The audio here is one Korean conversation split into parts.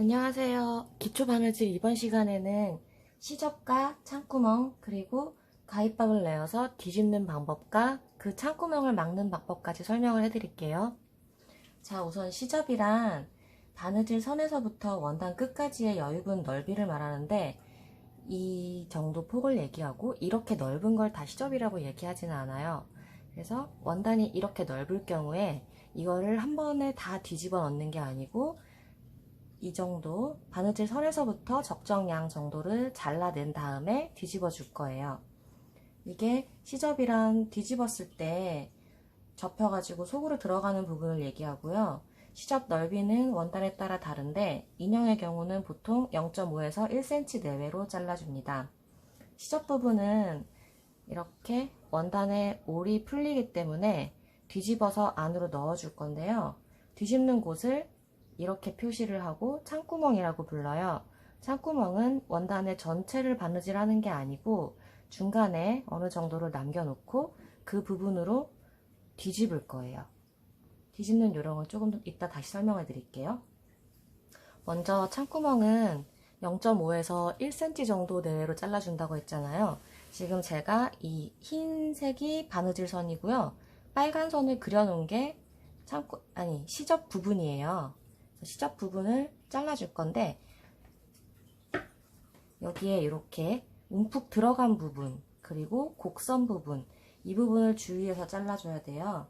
안녕하세요. 기초바느질 이번 시간에는 시접과 창구멍 그리고 가위밥을 내어서 뒤집는 방법과 그 창구멍을 막는 방법까지 설명을 해드릴게요. 자, 우선 시접이란 바느질 선에서부터 원단 끝까지의 여유분 넓이를 말하는데 이 정도 폭을 얘기하고 이렇게 넓은 걸 다 시접이라고 얘기하지는 않아요. 그래서 원단이 이렇게 넓을 경우에 이거를 한 번에 다 뒤집어 넣는 게 아니고 이 정도 바느질 선에서부터 적정량 정도를 잘라낸 다음에 뒤집어 줄 거예요. 이게 시접이란 뒤집었을 때 접혀가지고 속으로 들어가는 부분을 얘기하고요. 시접 넓이는 원단에 따라 다른데 인형의 경우는 보통 0.5에서 1cm 내외로 잘라줍니다. 시접 부분은 이렇게 원단에 올이 풀리기 때문에 뒤집어서 안으로 넣어줄 건데요. 뒤집는 곳을 이렇게 표시를 하고 창구멍이라고 불러요. 창구멍은 원단의 전체를 바느질 하는 게 아니고 중간에 어느 정도를 남겨놓고 그 부분으로 뒤집을 거예요. 뒤집는 요령은 조금 이따 다시 설명해 드릴게요. 먼저 창구멍은 0.5에서 1cm 정도 내외로 잘라준다고 했잖아요. 지금 제가 이 흰색이 바느질 선이고요. 빨간 선을 그려놓은 게 시접 부분이에요. 시접 부분을 잘라줄 건데 여기에 이렇게 움푹 들어간 부분 그리고 곡선 부분 이 부분을 주의해서 잘라줘야 돼요.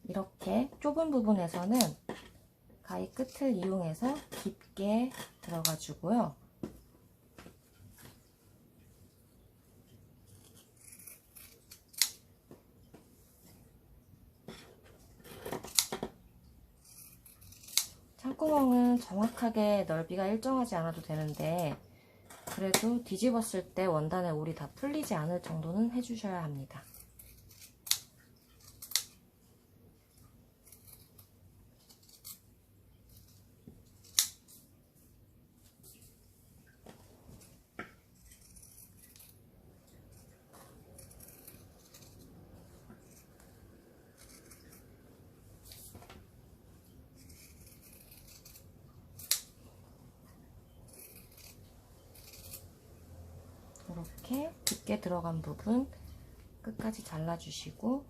이렇게 좁은 부분에서는 가위 끝을 이용해서 깊게 들어가 주고요. 창구멍은 정확하게 넓이가 일정하지 않아도 되는데 그래도 뒤집었을 때 원단의 올이 다 풀리지 않을 정도는 해주셔야 합니다. 이렇게 깊게 들어간 부분 끝까지 잘라주시고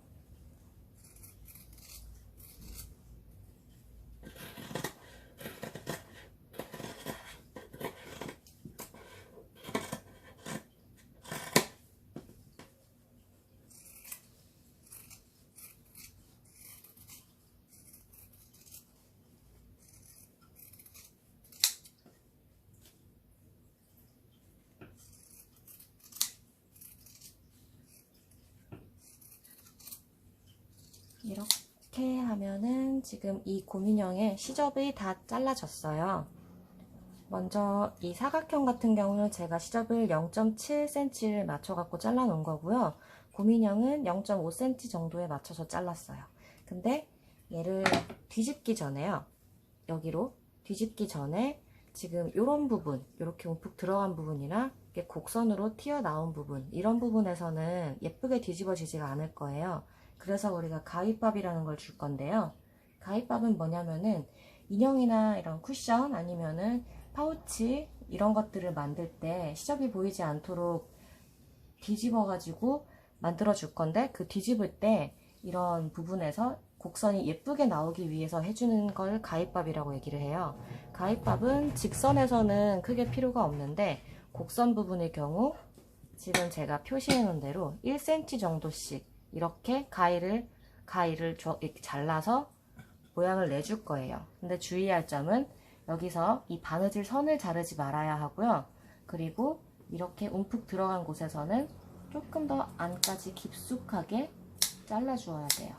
이렇게 하면은 지금 이 곰인형의 시접이 다 잘라졌어요. 먼저 이 사각형 같은 경우는 제가 시접을 0.7cm를 맞춰갖고 잘라 놓은 거고요. 곰인형은 0.5cm 정도에 맞춰서 잘랐어요. 근데 얘를 뒤집기 전에요. 여기로 뒤집기 전에 지금 이런 부분, 이렇게 움푹 들어간 부분이나 곡선으로 튀어나온 부분, 이런 부분에서는 예쁘게 뒤집어지지가 않을 거예요. 그래서 우리가 가위밥이라는 걸 줄 건데요. 가위밥은 뭐냐면은 인형이나 이런 쿠션 아니면은 파우치 이런 것들을 만들 때 시접이 보이지 않도록 뒤집어 가지고 만들어 줄 건데 그 뒤집을 때 이런 부분에서 곡선이 예쁘게 나오기 위해서 해주는 걸 가위밥이라고 얘기를 해요. 가위밥은 직선에서는 크게 필요가 없는데 곡선 부분의 경우 지금 제가 표시해 놓은 대로 1cm 정도씩 이렇게 가위를 이렇게 잘라서 모양을 내줄 거예요. 근데 주의할 점은 여기서 이 바느질 선을 자르지 말아야 하고요. 그리고 이렇게 움푹 들어간 곳에서는 조금 더 안까지 깊숙하게 잘라 주어야 돼요.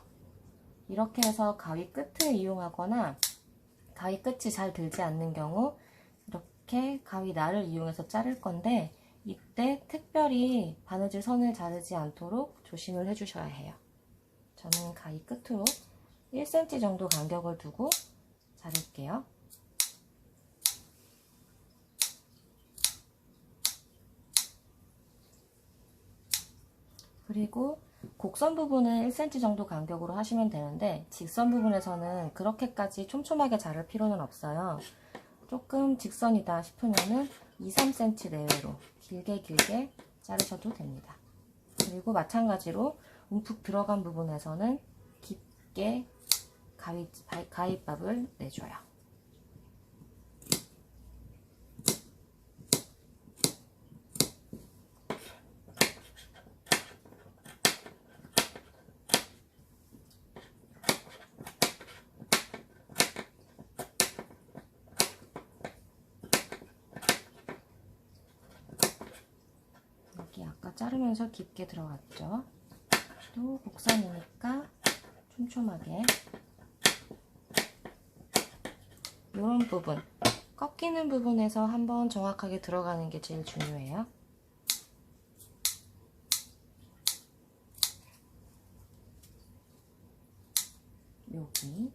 이렇게 해서 가위 끝을 이용하거나 가위 끝이 잘 들지 않는 경우 이렇게 가위 날을 이용해서 자를 건데 이때 특별히 바느질 선을 자르지 않도록 조심을 해주셔야 해요. 저는 가위 끝으로 1cm 정도 간격을 두고 자를게요. 그리고 곡선 부분은 1cm 정도 간격으로 하시면 되는데 직선 부분에서는 그렇게까지 촘촘하게 자를 필요는 없어요. 조금 직선이다 싶으면은 2, 3cm 내외로 길게 자르셔도 됩니다. 그리고 마찬가지로 움푹 들어간 부분에서는 깊게 가위밥을 내줘요. 여기 아까 자르면서 깊게 들어갔죠. 또 곡선이니까 촘촘하게 이런 부분, 꺾이는 부분에서 한번 정확하게 들어가는 게 제일 중요해요. 여기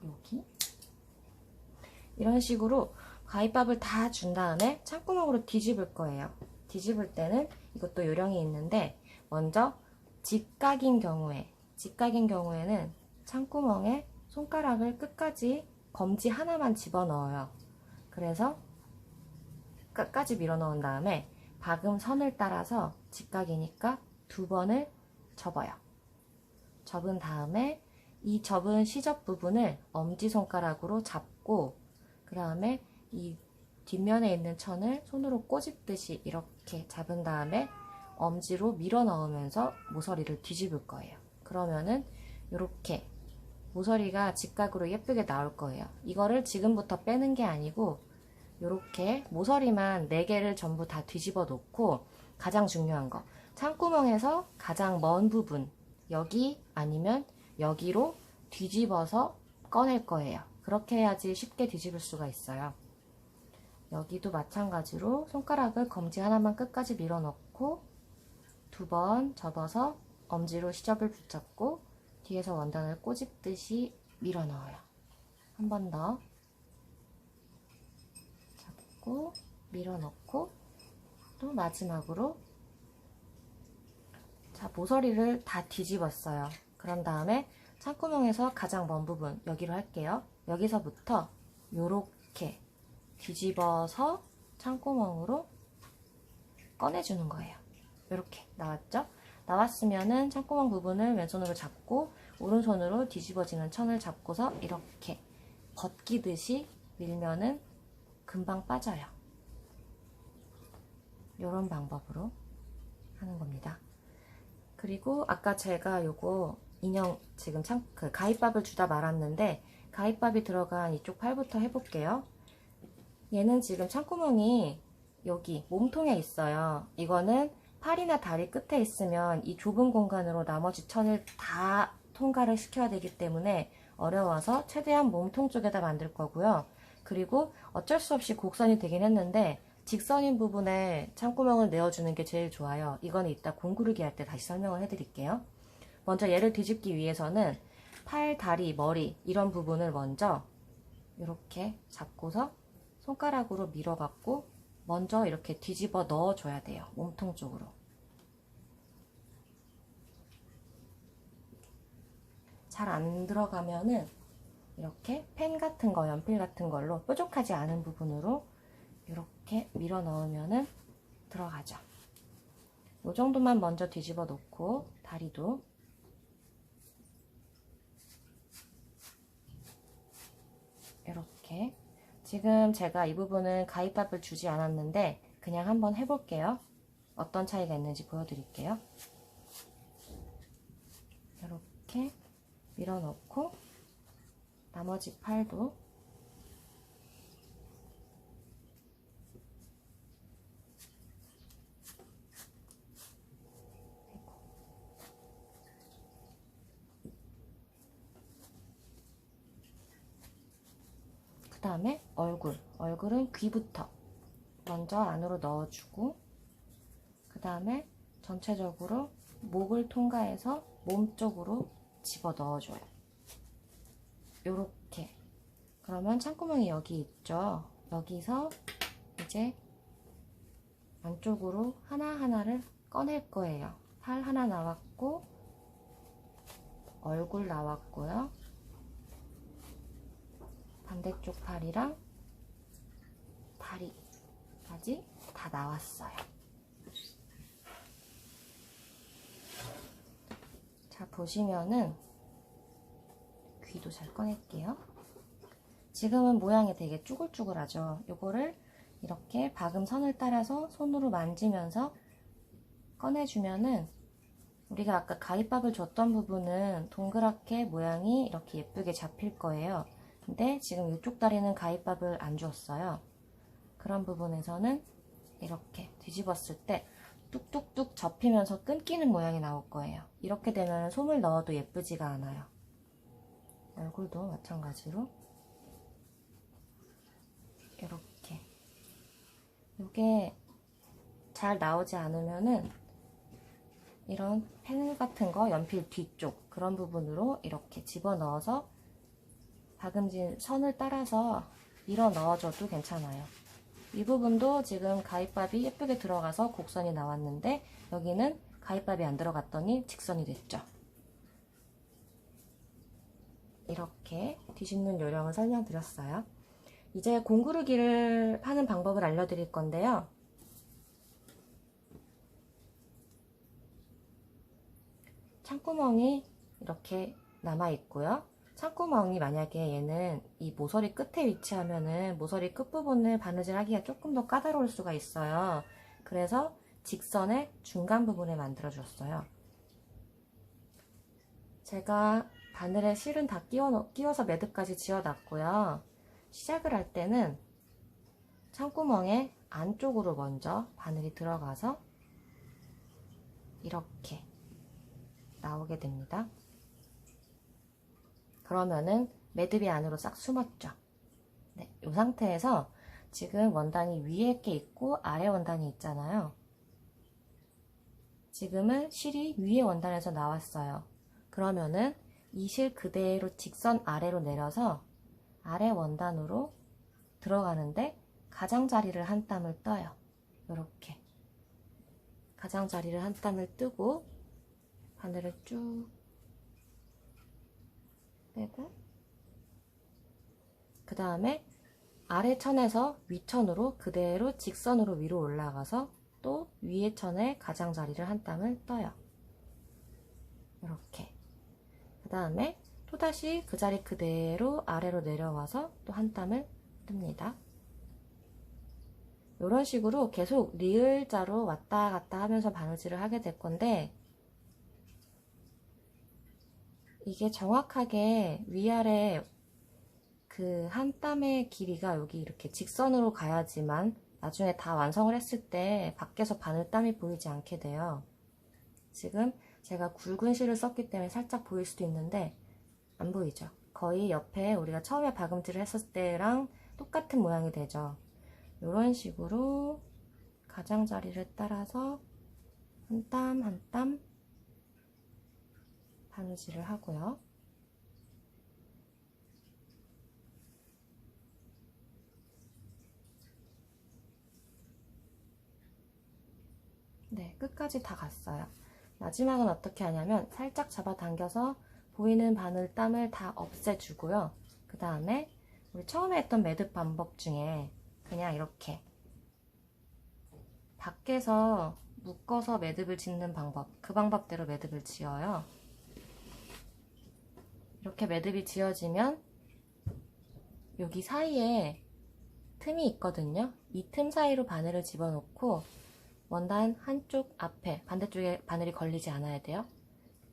여기 이런 식으로 가위밥을 다 준 다음에 창구멍으로 뒤집을 거예요. 뒤집을 때는 이것도 요령이 있는데 먼저 직각인 경우에는 창구멍에 손가락을 끝까지 검지 하나만 집어넣어요. 그래서 끝까지 밀어 넣은 다음에 박음 선을 따라서 직각이니까 2번을 접어요. 접은 다음에 이 접은 시접 부분을 엄지손가락으로 잡고 그 다음에 이 뒷면에 있는 천을 손으로 꼬집듯이 이렇게 잡은 다음에 엄지로 밀어 넣으면서 모서리를 뒤집을 거예요. 그러면은 이렇게 모서리가 직각으로 예쁘게 나올 거예요. 이거를 지금부터 빼는 게 아니고 이렇게 모서리만 4개를 전부 다 뒤집어 놓고 가장 중요한 거 창구멍에서 가장 먼 부분 여기 아니면 여기로 뒤집어서 꺼낼 거예요. 그렇게 해야지 쉽게 뒤집을 수가 있어요. 여기도 마찬가지로 손가락을 검지 하나만 끝까지 밀어 넣고 2번 접어서 엄지로 시접을 붙잡고 뒤에서 원단을 꼬집듯이 밀어 넣어요. 한 번 더 잡고 밀어 넣고 또 마지막으로 자, 모서리를 다 뒤집었어요. 그런 다음에 창구멍에서 가장 먼 부분 여기로 할게요. 여기서부터 요렇게 뒤집어서 창구멍으로 꺼내주는 거예요. 이렇게 나왔죠? 나왔으면은 창구멍 부분을 왼손으로 잡고 오른손으로 뒤집어지는 천을 잡고서 이렇게 벗기듯이 밀면은 금방 빠져요. 이런 방법으로 하는 겁니다. 그리고 아까 제가 요거 인형 지금 그 가위밥을 주다 말았는데 가위밥이 들어간 이쪽 팔부터 해볼게요. 얘는 지금 창구멍이 여기 몸통에 있어요. 이거는 팔이나 다리 끝에 있으면 이 좁은 공간으로 나머지 천을 다 통과를 시켜야 되기 때문에 어려워서 최대한 몸통 쪽에다 만들 거고요. 그리고 어쩔 수 없이 곡선이 되긴 했는데 직선인 부분에 창구멍을 내어주는 게 제일 좋아요. 이거는 이따 공구르기 할 때 다시 설명을 해드릴게요. 먼저 얘를 뒤집기 위해서는 팔, 다리, 머리 이런 부분을 먼저 이렇게 잡고서 손가락으로 밀어갖고 먼저 이렇게 뒤집어 넣어줘야 돼요. 몸통 쪽으로. 잘 안 들어가면은 이렇게 펜 같은 거, 연필 같은 걸로 뾰족하지 않은 부분으로 이렇게 밀어 넣으면은 들어가죠. 이 정도만 먼저 뒤집어 놓고 다리도 이렇게 지금 제가 이 부분은 가위밥을 주지 않았는데 그냥 한번 해볼게요. 어떤 차이가 있는지 보여드릴게요. 이렇게 밀어넣고 나머지 팔도 그 다음에 얼굴은 귀부터 먼저 안으로 넣어주고 그 다음에 전체적으로 목을 통과해서 몸 쪽으로 집어 넣어줘요. 요렇게. 그러면 창구멍이 여기 있죠. 여기서 이제 안쪽으로 하나하나를 꺼낼 거예요. 팔 하나 나왔고, 얼굴 나왔고요. 반대쪽 팔이랑 다리까지 다 나왔어요. 자, 보시면은 귀도 잘 꺼낼게요. 지금은 모양이 되게 쭈글쭈글하죠. 요거를 이렇게 박음선을 따라서 손으로 만지면서 꺼내주면은 우리가 아까 가위밥을 줬던 부분은 동그랗게 모양이 이렇게 예쁘게 잡힐 거예요. 근데 지금 이쪽 다리는 가위밥을 안 주었어요. 그런 부분에서는 이렇게 뒤집었을 때 뚝뚝뚝 접히면서 끊기는 모양이 나올 거예요. 이렇게 되면 솜을 넣어도 예쁘지가 않아요. 얼굴도 마찬가지로 이렇게. 이게 잘 나오지 않으면은 이런 펜 같은 거 연필 뒤쪽 그런 부분으로 이렇게 집어넣어서 박음진 선을 따라서 밀어 넣어줘도 괜찮아요. 이 부분도 지금 가위밥이 예쁘게 들어가서 곡선이 나왔는데 여기는 가위밥이 안 들어갔더니 직선이 됐죠. 이렇게 뒤집는 요령을 설명드렸어요. 이제 공구르기를 하는 방법을 알려드릴 건데요. 창구멍이 이렇게 남아있고요. 창구멍이 만약에 얘는 이 모서리 끝에 위치하면은 모서리 끝부분을 바느질 하기가 조금 더 까다로울 수가 있어요. 그래서 직선의 중간 부분에 만들어 줬어요. 제가 바늘에 실은 다 끼워서 매듭까지 지어놨고요. 시작을 할 때는 창구멍의 안쪽으로 먼저 바늘이 들어가서 이렇게 나오게 됩니다. 그러면은 매듭이 안으로 싹 숨었죠. 네, 이 상태에서 지금 원단이 위에 게 있고 아래 원단이 있잖아요. 지금은 실이 위에 원단에서 나왔어요. 그러면은 이 실 그대로 직선 아래로 내려서 아래 원단으로 들어가는데 가장자리를 한 땀을 떠요. 이렇게 가장자리를 한 땀을 뜨고 바늘을 쭉 빼고 그 다음에 아래 천에서 위 천으로 그대로 직선으로 위로 올라가서 또 위에 천에 가장자리를 한 땀을 떠요. 이렇게. 그 다음에 또다시 그 자리 그대로 아래로 내려와서 또 한 땀을 뜹니다. 이런 식으로 계속 리을자로 왔다 갔다 하면서 바느질을 하게 될 건데 이게 정확하게 위아래 그 한 땀의 길이가 여기 이렇게 직선으로 가야지만 나중에 다 완성을 했을 때 밖에서 바늘땀이 보이지 않게 돼요. 지금 제가 굵은 실을 썼기 때문에 살짝 보일 수도 있는데 안 보이죠? 거의 옆에 우리가 처음에 박음질을 했을 때랑 똑같은 모양이 되죠. 이런 식으로 가장자리를 따라서 한 땀 한 땀 바느질을 하고요. 네, 끝까지 다 갔어요. 마지막은 어떻게 하냐면 살짝 잡아당겨서 보이는 바늘땀을 다 없애주고요. 그 다음에 우리 처음에 했던 매듭 방법 중에 그냥 이렇게 밖에서 묶어서 매듭을 짓는 방법, 그 방법대로 매듭을 지어요. 이렇게 매듭이 지어지면 여기 사이에 틈이 있거든요. 이 틈 사이로 바늘을 집어넣고 원단 한쪽 앞에 반대쪽에 바늘이 걸리지 않아야 돼요.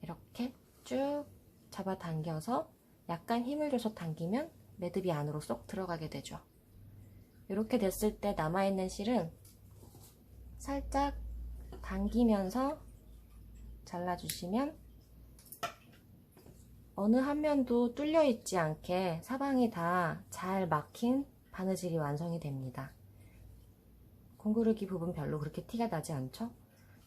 이렇게 쭉 잡아당겨서 약간 힘을 줘서 당기면 매듭이 안으로 쏙 들어가게 되죠. 이렇게 됐을 때 남아있는 실은 살짝 당기면서 잘라주시면 어느 한 면도 뚫려 있지 않게 사방이 다 잘 막힌 바느질이 완성이 됩니다. 공구르기 부분 별로 그렇게 티가 나지 않죠?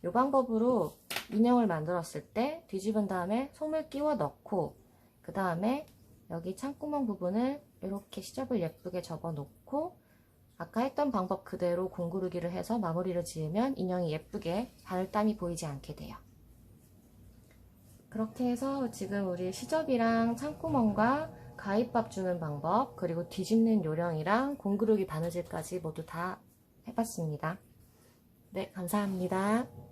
이 방법으로 인형을 만들었을 때 뒤집은 다음에 솜을 끼워 넣고 그 다음에 여기 창구멍 부분을 이렇게 시접을 예쁘게 접어 놓고 아까 했던 방법 그대로 공구르기를 해서 마무리를 지으면 인형이 예쁘게 바늘땀이 보이지 않게 돼요. 그렇게 해서 지금 우리 시접이랑 창구멍과 가위밥 주는 방법, 그리고 뒤집는 요령이랑 공구르기 바느질까지 모두 다 해봤습니다. 네, 감사합니다.